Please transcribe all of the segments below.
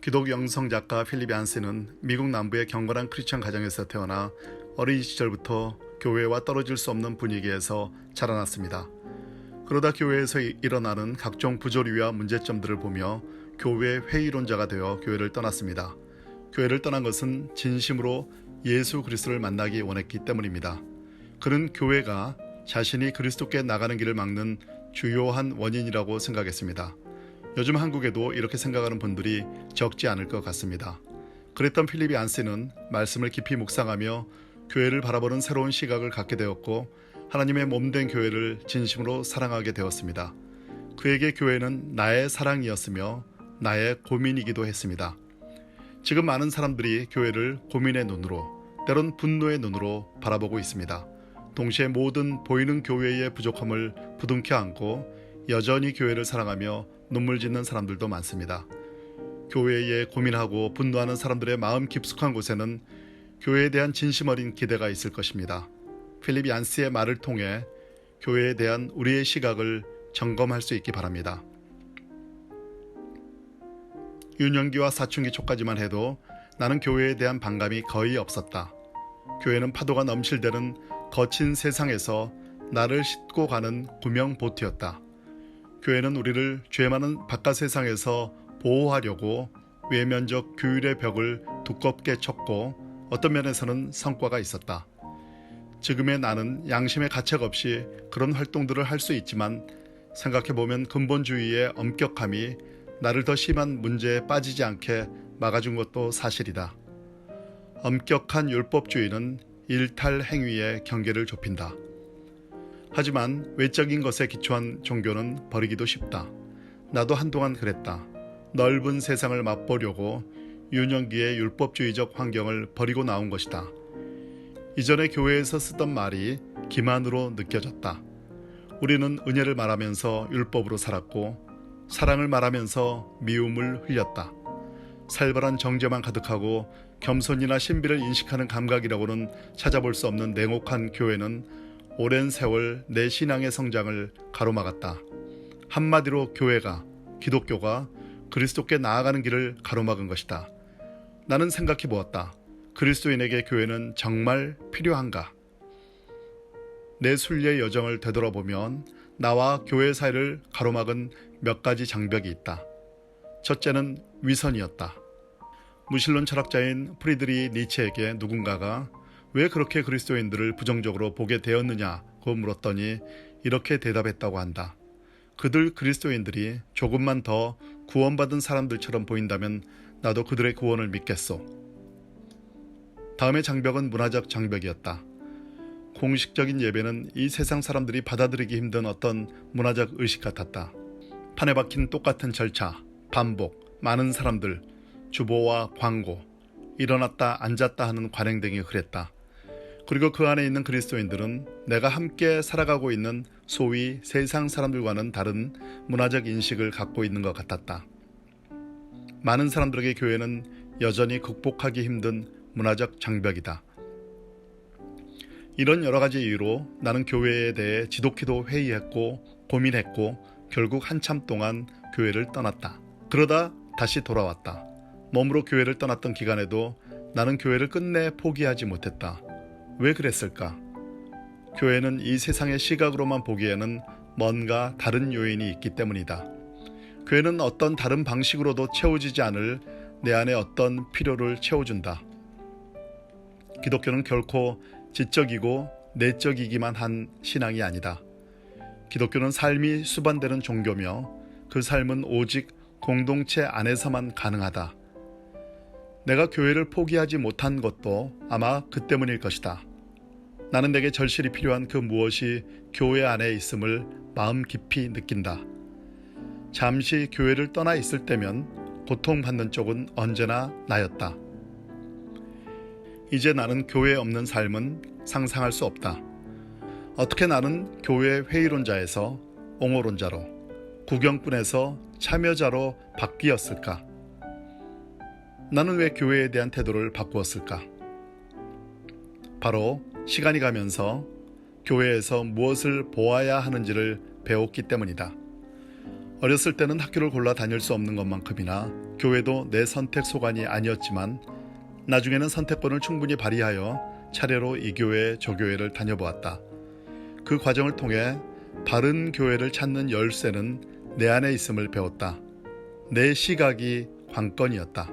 기독 영성 작가 필립 얀센은 미국 남부의 경건한 크리스천 가정에서 태어나 어린 시절부터 교회와 떨어질 수 없는 분위기에서 자라났습니다. 그러다 교회에서 일어나는 각종 부조리와 문제점들을 보며 교회 회의론자가 되어 교회를 떠났습니다. 교회를 떠난 것은 진심으로 예수 그리스도를 만나기 원했기 때문입니다. 그는 교회가 자신이 그리스도께 나가는 길을 막는 주요한 원인이라고 생각했습니다. 요즘 한국에도 이렇게 생각하는 분들이 적지 않을 것 같습니다. 그랬던 필립 얀센은 말씀을 깊이 묵상하며 교회를 바라보는 새로운 시각을 갖게 되었고 하나님의 몸된 교회를 진심으로 사랑하게 되었습니다. 그에게 교회는 나의 사랑이었으며 나의 고민이기도 했습니다. 지금 많은 사람들이 교회를 고민의 눈으로, 때론 분노의 눈으로 바라보고 있습니다. 동시에 모든 보이는 교회의 부족함을 부둥켜 안고 여전히 교회를 사랑하며 눈물 짓는 사람들도 많습니다. 교회에 고민하고 분노하는 사람들의 마음 깊숙한 곳에는 교회에 대한 진심 어린 기대가 있을 것입니다. 필립 얀스의 말을 통해 교회에 대한 우리의 시각을 점검할 수 있기 바랍니다. 유년기와 사춘기 초까지만 해도 나는 교회에 대한 반감이 거의 없었다. 교회는 파도가 넘실대는 거친 세상에서 나를 싣고 가는 구명보트였다. 교회는 우리를 죄 많은 바깥 세상에서 보호하려고 외면적 규율의 벽을 두껍게 쳤고 어떤 면에서는 성과가 있었다. 지금의 나는 양심의 가책 없이 그런 활동들을 할 수 있지만 생각해보면 근본주의의 엄격함이 나를 더 심한 문제에 빠지지 않게 막아준 것도 사실이다. 엄격한 율법주의는 일탈 행위의 경계를 좁힌다. 하지만 외적인 것에 기초한 종교는 버리기도 쉽다. 나도 한동안 그랬다. 넓은 세상을 맛보려고 유년기의 율법주의적 환경을 버리고 나온 것이다. 이전에 교회에서 쓰던 말이 기만으로 느껴졌다. 우리는 은혜를 말하면서 율법으로 살았고 사랑을 말하면서 미움을 흘렸다. 살벌한 정죄만 가득하고 겸손이나 신비를 인식하는 감각이라고는 찾아볼 수 없는 냉혹한 교회는 오랜 세월 내 신앙의 성장을 가로막았다. 한마디로 교회가, 기독교가 그리스도께 나아가는 길을 가로막은 것이다. 나는 생각해 보았다. 그리스도인에게 교회는 정말 필요한가? 내 순례 여정을 되돌아보면 나와 교회 사이를 가로막은 몇 가지 장벽이 있다. 첫째는 위선이었다. 무신론 철학자인 프리드리 니체에게 누군가가 왜 그렇게 그리스도인들을 부정적으로 보게 되었느냐고 물었더니 이렇게 대답했다고 한다. 그들 그리스도인들이 조금만 더 구원받은 사람들처럼 보인다면 나도 그들의 구원을 믿겠소. 다음의 장벽은 문화적 장벽이었다. 공식적인 예배는 이 세상 사람들이 받아들이기 힘든 어떤 문화적 의식 같았다. 판에 박힌 똑같은 절차, 반복, 많은 사람들, 주보와 광고, 일어났다 앉았다 하는 관행 등이 그랬다. 그리고 그 안에 있는 그리스도인들은 내가 함께 살아가고 있는 소위 세상 사람들과는 다른 문화적 인식을 갖고 있는 것 같았다. 많은 사람들에게 교회는 여전히 극복하기 힘든 문화적 장벽이다. 이런 여러 가지 이유로 나는 교회에 대해 지독히도 회의했고 고민했고 결국 한참 동안 교회를 떠났다. 그러다 다시 돌아왔다. 몸으로 교회를 떠났던 기간에도 나는 교회를 끝내 포기하지 못했다. 왜 그랬을까? 교회는 이 세상의 시각으로만 보기에는 뭔가 다른 요인이 있기 때문이다. 교회는 어떤 다른 방식으로도 채워지지 않을 내 안에 어떤 필요를 채워준다. 기독교는 결코 지적이고 내적이기만 한 신앙이 아니다. 기독교는 삶이 수반되는 종교며 그 삶은 오직 공동체 안에서만 가능하다. 내가 교회를 포기하지 못한 것도 아마 그 때문일 것이다. 나는 내게 절실히 필요한 그 무엇이 교회 안에 있음을 마음 깊이 느낀다. 잠시 교회를 떠나 있을 때면 고통받는 쪽은 언제나 나였다. 이제 나는 교회에 없는 삶은 상상할 수 없다. 어떻게 나는 교회 회의론자에서 옹호론자로, 구경꾼에서 참여자로 바뀌었을까? 나는 왜 교회에 대한 태도를 바꾸었을까? 바로 시간이 가면서 교회에서 무엇을 보아야 하는지를 배웠기 때문이다. 어렸을 때는 학교를 골라 다닐 수 없는 것만큼이나 교회도 내 선택 소관이 아니었지만 나중에는 선택권을 충분히 발휘하여 차례로 이 교회 저 교회를 다녀보았다. 그 과정을 통해 바른 교회를 찾는 열쇠는 내 안에 있음을 배웠다. 내 시각이 관건이었다.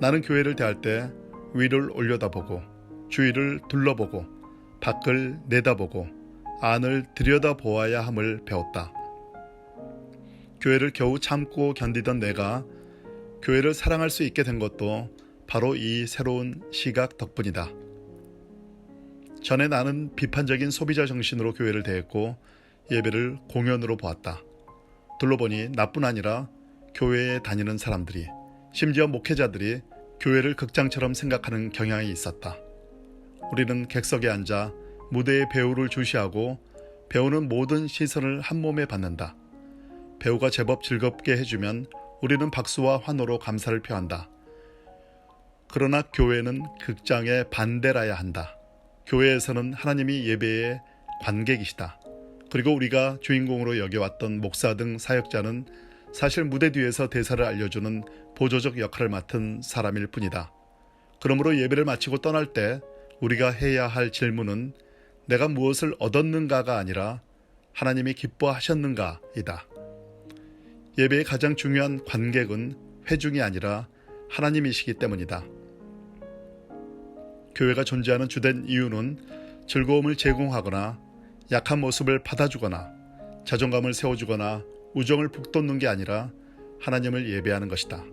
나는 교회를 대할 때 위를 올려다보고 주위를 둘러보고 밖을 내다보고 안을 들여다보아야 함을 배웠다. 교회를 겨우 참고 견디던 내가 교회를 사랑할 수 있게 된 것도 바로 이 새로운 시각 덕분이다. 전에 나는 비판적인 소비자 정신으로 교회를 대했고 예배를 공연으로 보았다. 둘러보니 나뿐 아니라 교회에 다니는 사람들이, 심지어 목회자들이 교회를 극장처럼 생각하는 경향이 있었다. 우리는 객석에 앉아 무대의 배우를 주시하고 배우는 모든 시선을 한 몸에 받는다. 배우가 제법 즐겁게 해주면 우리는 박수와 환호로 감사를 표한다. 그러나 교회는 극장의 반대라야 한다. 교회에서는 하나님이 예배의 관객이시다. 그리고 우리가 주인공으로 여겨왔던 목사 등 사역자는 사실 무대 뒤에서 대사를 알려주는 보조적 역할을 맡은 사람일 뿐이다. 그러므로 예배를 마치고 떠날 때 우리가 해야 할 질문은 내가 무엇을 얻었는가가 아니라 하나님이 기뻐하셨는가이다. 예배의 가장 중요한 관객은 회중이 아니라 하나님이시기 때문이다. 교회가 존재하는 주된 이유는 즐거움을 제공하거나 약한 모습을 받아주거나 자존감을 세워주거나 우정을 북돋는 게 아니라 하나님을 예배하는 것이다.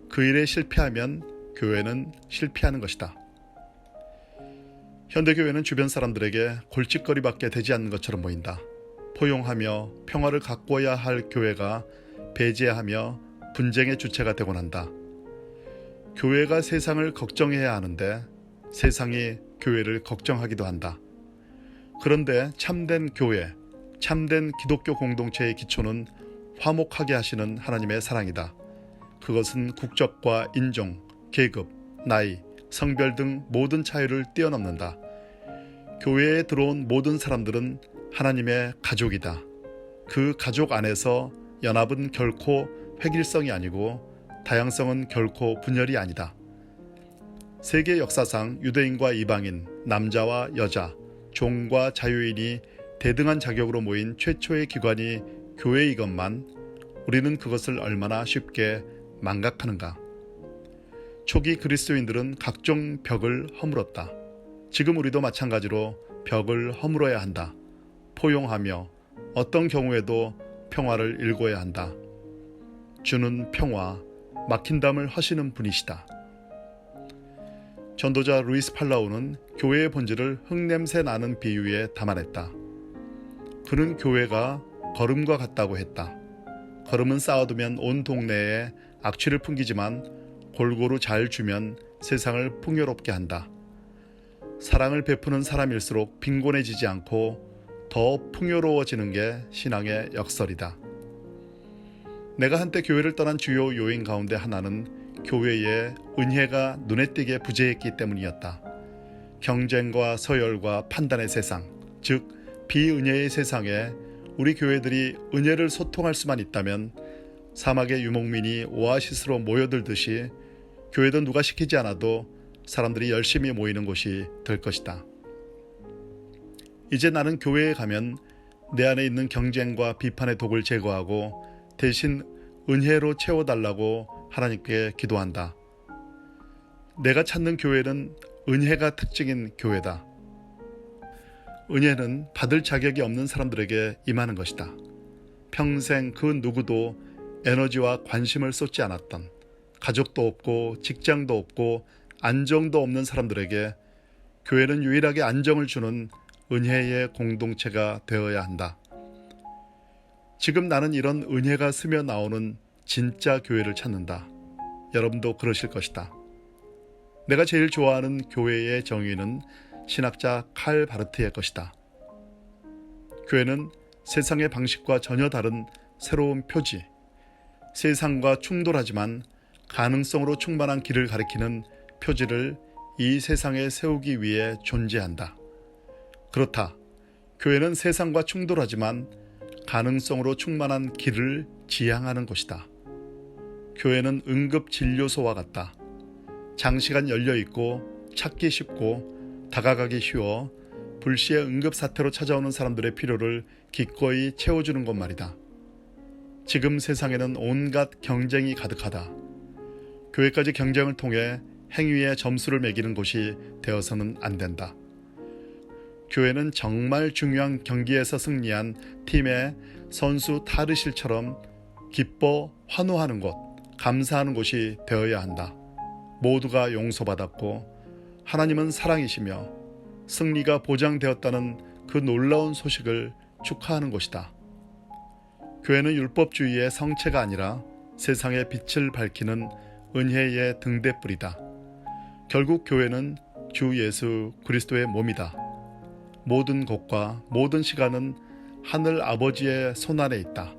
그 일에 실패하면 교회는 실패하는 것이다. 현대교회는 주변 사람들에게 골칫거리밖에 되지 않는 것처럼 보인다. 포용하며 평화를 가꿔야 할 교회가 배제하며 분쟁의 주체가 되곤 한다. 교회가 세상을 걱정해야 하는데 세상이 교회를 걱정하기도 한다. 그런데 참된 교회, 참된 기독교 공동체의 기초는 화목하게 하시는 하나님의 사랑이다. 그것은 국적과 인종, 계급, 나이, 성별 등 모든 차이를 뛰어넘는다. 교회에 들어온 모든 사람들은 하나님의 가족이다. 그 가족 안에서 연합은 결코 획일성이 아니고 다양성은 결코 분열이 아니다. 세계 역사상 유대인과 이방인, 남자와 여자, 종과 자유인이 대등한 자격으로 모인 최초의 기관이 교회이건만 우리는 그것을 얼마나 쉽게 망각하는가. 초기 그리스도인들은 각종 벽을 허물었다. 지금 우리도 마찬가지로 벽을 허물어야 한다. 포용하며 어떤 경우에도 평화를 일궈야 한다. 주는 평화, 막힌 담을 허시는 분이시다. 전도자 루이스 팔라우는 교회의 본질을 흙냄새 나는 비유에 담아냈다. 그는 교회가 거름과 같다고 했다. 거름은 쌓아두면 온 동네에 악취를 풍기지만 골고루 잘 주면 세상을 풍요롭게 한다. 사랑을 베푸는 사람일수록 빈곤해지지 않고 더 풍요로워지는 게 신앙의 역설이다. 내가 한때 교회를 떠난 주요 요인 가운데 하나는 교회에 은혜가 눈에 띄게 부재했기 때문이었다. 경쟁과 서열과 판단의 세상, 즉 비은혜의 세상에 우리 교회들이 은혜를 소통할 수만 있다면 사막의 유목민이 오아시스로 모여들듯이 교회도 누가 시키지 않아도 사람들이 열심히 모이는 곳이 될 것이다. 이제 나는 교회에 가면 내 안에 있는 경쟁과 비판의 독을 제거하고 대신 은혜로 채워달라고 하나님께 기도한다. 내가 찾는 교회는 은혜가 특징인 교회다. 은혜는 받을 자격이 없는 사람들에게 임하는 것이다. 평생 그 누구도 에너지와 관심을 쏟지 않았던, 가족도 없고 직장도 없고 안정도 없는 사람들에게 교회는 유일하게 안정을 주는 은혜의 공동체가 되어야 한다. 지금 나는 이런 은혜가 스며 나오는 진짜 교회를 찾는다. 여러분도 그러실 것이다. 내가 제일 좋아하는 교회의 정의는 신학자 칼 바르트의 것이다. 교회는 세상의 방식과 전혀 다른 새로운 표지, 세상과 충돌하지만 가능성으로 충만한 길을 가리키는 표지를 이 세상에 세우기 위해 존재한다. 그렇다. 교회는 세상과 충돌하지만 가능성으로 충만한 길을 지향하는 곳이다. 교회는 응급진료소와 같다. 장시간 열려있고 찾기 쉽고 다가가기 쉬워 불시에 응급사태로 찾아오는 사람들의 필요를 기꺼이 채워주는 것 말이다. 지금 세상에는 온갖 경쟁이 가득하다. 교회까지 경쟁을 통해 행위에 점수를 매기는 곳이 되어서는 안 된다. 교회는 정말 중요한 경기에서 승리한 팀의 선수 타르실처럼 기뻐 환호하는 곳, 감사하는 곳이 되어야 한다. 모두가 용서받았고 하나님은 사랑이시며 승리가 보장되었다는 그 놀라운 소식을 축하하는 곳이다. 교회는 율법주의의 성체가 아니라 세상의 빛을 밝히는 은혜의 등대불이다. 결국 교회는 주 예수 그리스도의 몸이다. 모든 곳과 모든 시간은 하늘 아버지의 손안에 있다.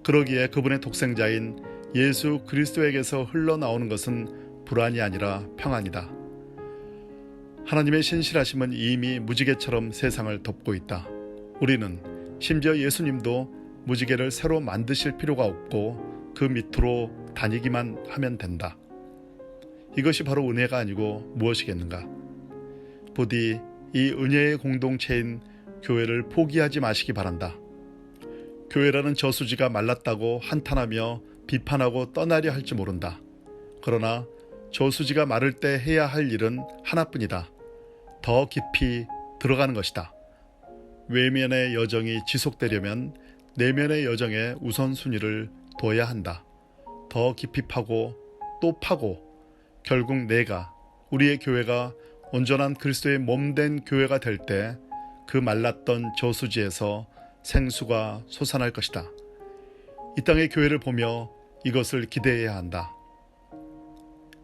그러기에 그분의 독생자인 예수 그리스도에게서 흘러나오는 것은 불안이 아니라 평안이다. 하나님의 신실하심은 이미 무지개처럼 세상을 덮고 있다. 우리는 심지어 예수님도 무지개를 새로 만드실 필요가 없고 그 밑으로 다니기만 하면 된다. 이것이 바로 은혜가 아니고 무엇이겠는가? 부디 이 은혜의 공동체인 교회를 포기하지 마시기 바란다. 교회라는 저수지가 말랐다고 한탄하며 비판하고 떠나려 할지 모른다. 그러나 저수지가 마를 때 해야 할 일은 하나뿐이다. 더 깊이 들어가는 것이다. 외면의 여정이 지속되려면 내면의 여정에 우선순위를 둬야 한다. 더 깊이 파고 또 파고 결국 우리의 교회가 온전한 그리스도의 몸된 교회가 될 때 그 말랐던 저수지에서 생수가 솟아날 것이다. 이 땅의 교회를 보며 이것을 기대해야 한다.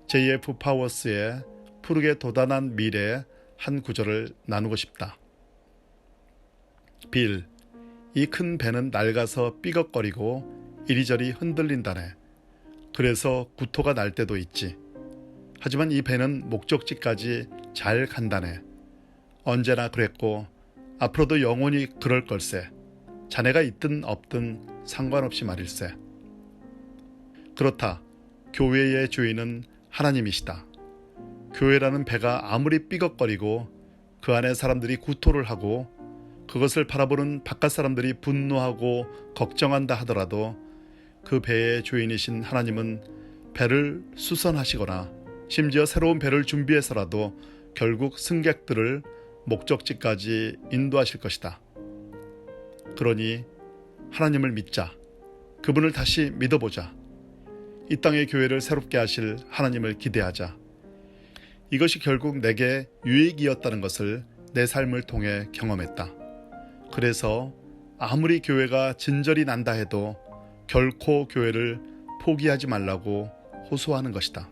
J.F. 파워스의 푸르게 도단한 미래의 한 구절을 나누고 싶다. 빌, 이 큰 배는 낡아서 삐걱거리고 이리저리 흔들린다네. 그래서 구토가 날 때도 있지. 하지만 이 배는 목적지까지 잘 간다네. 언제나 그랬고 앞으로도 영원히 그럴 걸세. 자네가 있든 없든 상관없이 말일세. 그렇다. 교회의 주인은 하나님이시다. 교회라는 배가 아무리 삐걱거리고 그 안에 사람들이 구토를 하고 그것을 바라보는 바깥 사람들이 분노하고 걱정한다 하더라도 그 배의 주인이신 하나님은 배를 수선하시거나 심지어 새로운 배를 준비해서라도 결국 승객들을 목적지까지 인도하실 것이다. 그러니 하나님을 믿자. 그분을 다시 믿어보자. 이 땅의 교회를 새롭게 하실 하나님을 기대하자. 이것이 결국 내게 유익이었다는 것을 내 삶을 통해 경험했다. 그래서 아무리 교회가 진절이 난다 해도 결코 교회를 포기하지 말라고 호소하는 것이다.